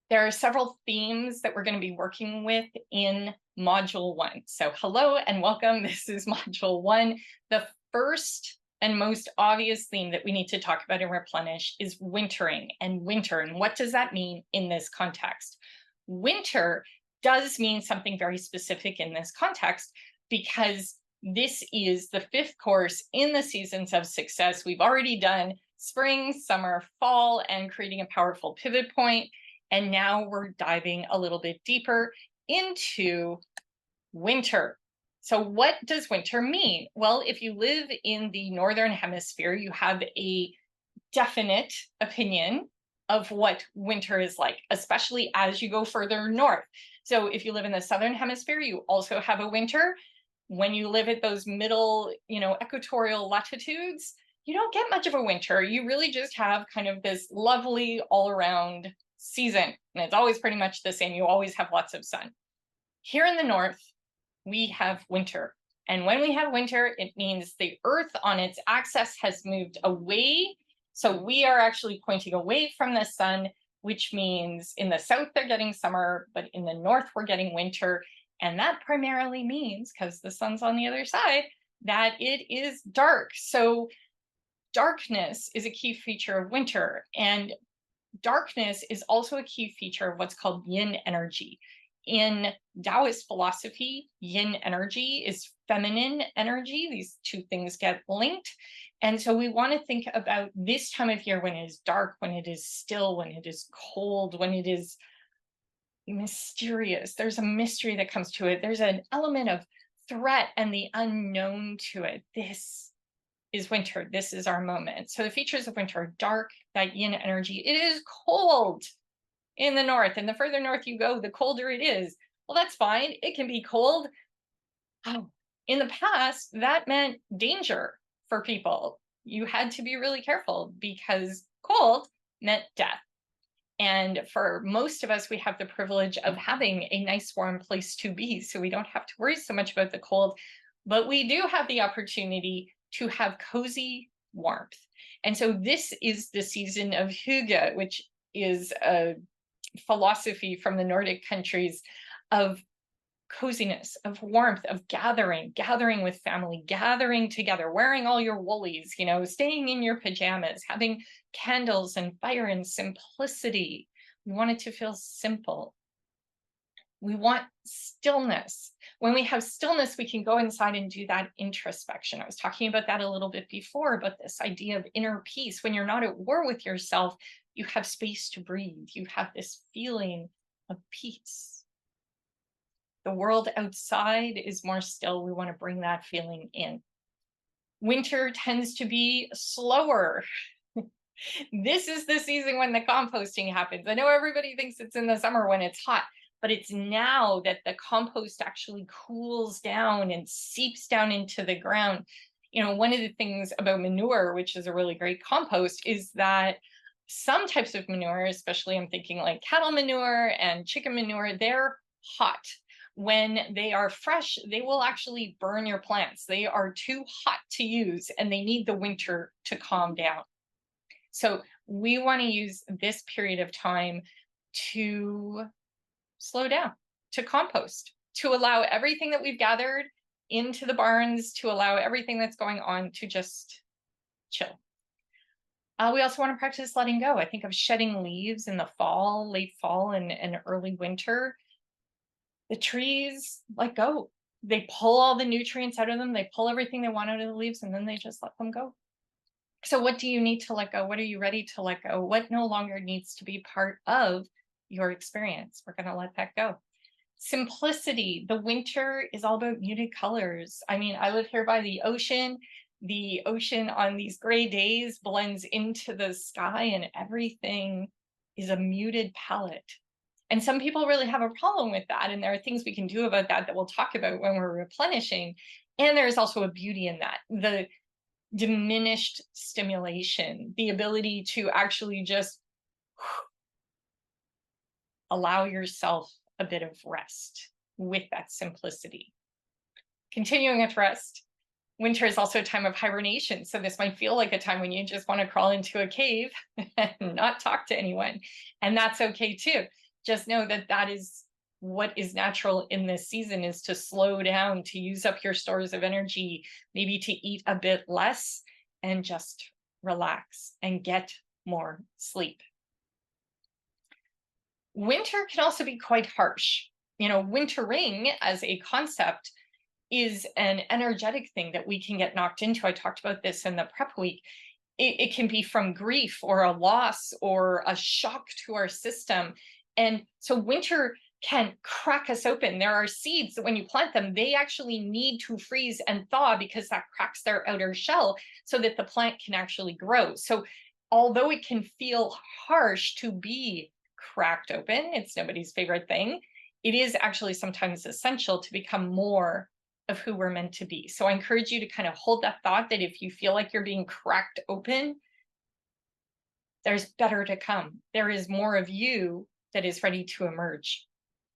There are several themes that we're going to be working with in Module 1. So hello and welcome. This is Module 1. The first and most obvious theme that we need to talk about in Replenish is wintering and winter. And what does that mean in this context? Winter does mean something very specific in this context because this is the fifth course in the seasons of success. We've already done spring, summer, fall, and creating a powerful pivot point. And now we're diving a little bit deeper into winter. So what does winter mean? Well, if you live in the Northern Hemisphere, you have a definite opinion of what winter is like, especially as you go further north. So if you live in the Southern Hemisphere, you also have a winter. When you live at those middle, equatorial latitudes, you don't get much of a winter. You really just have kind of this lovely all-around season, and it's always pretty much the same. You always have lots of sun. Here in the north, we have winter. And when we have winter, it means the Earth on its axis has moved away. So we are actually pointing away from the sun, which means in the south, they're getting summer, but in the north, we're getting winter. And that primarily means, because the sun's on the other side, that it is dark. So darkness is a key feature of winter. And darkness is also a key feature of what's called yin energy. In Taoist philosophy, yin energy is feminine energy. These two things get linked. And so we want to think about this time of year when it is dark, when it is still, when it is cold, when it is mysterious. There's a mystery that comes to it. There's an element of threat and the unknown to it. This is winter. This is our moment. So the features of winter are dark, that yin energy. It is cold in the north, and the further north you go, the colder it is. Well, that's fine. It can be cold. Oh, in the past, that meant danger for people. You had to be really careful because cold meant death. And for most of us, we have the privilege of having a nice warm place to be, so we don't have to worry so much about the cold. But we do have the opportunity to have cozy warmth. And so this is the season of hygge, which is a philosophy from the Nordic countries of coziness, of warmth, of gathering with family, gathering together, wearing all your woolies, staying in your pajamas, having candles and fire and simplicity. We want it to feel simple. We want stillness. When we have stillness, we can go inside and do that introspection. I was talking about that a little bit before, but this idea of inner peace. When you're not at war with yourself, you have space to breathe. You have this feeling of peace. The world outside is more still. We want to bring that feeling in. Winter tends to be slower. This is the season when the composting happens. I know everybody thinks it's in the summer when it's hot, but it's now that the compost actually cools down and seeps down into the ground. One of the things about manure, which is a really great compost, is that some types of manure, especially I'm thinking like cattle manure and chicken manure, they're hot. When they are fresh, they will actually burn your plants. They are too hot to use and they need the winter to calm down. So we want to use this period of time to slow down, to compost, to allow everything that we've gathered into the barns, to allow everything that's going on to just chill. We also want to practice letting go. I think of shedding leaves in the fall, late fall and early winter. The trees let go. They pull all the nutrients out of them. They pull everything they want out of the leaves, and then they just let them go. So what do you need to let go? What are you ready to let go? What no longer needs to be part of your experience? We're going to let that go. Simplicity. The winter is all about muted colors. I mean, I live here by the ocean. The ocean on these gray days blends into the sky and everything is a muted palette. And some people really have a problem with that. And there are things we can do about that we'll talk about when we're replenishing. And there's also a beauty in that. The diminished stimulation, the ability to actually just allow yourself a bit of rest with that simplicity. Continuing with rest, winter is also a time of hibernation. So this might feel like a time when you just want to crawl into a cave and not talk to anyone. And that's okay too. just know that that is what is natural in this season, is to slow down, to use up your stores of energy, maybe to eat a bit less and just relax and get more sleep. Winter can also be quite harsh. Wintering as a concept is an energetic thing that we can get knocked into. I talked about this in the prep week. It can be from grief or a loss or a shock to our system. And so winter can crack us open. There are seeds that when you plant them, they actually need to freeze and thaw because that cracks their outer shell so that the plant can actually grow. So although it can feel harsh to be cracked open, it's nobody's favorite thing, it is actually sometimes essential to become more of who we're meant to be. So I encourage you to kind of hold that thought that if you feel like you're being cracked open, there's better to come. There is more of you that is ready to emerge.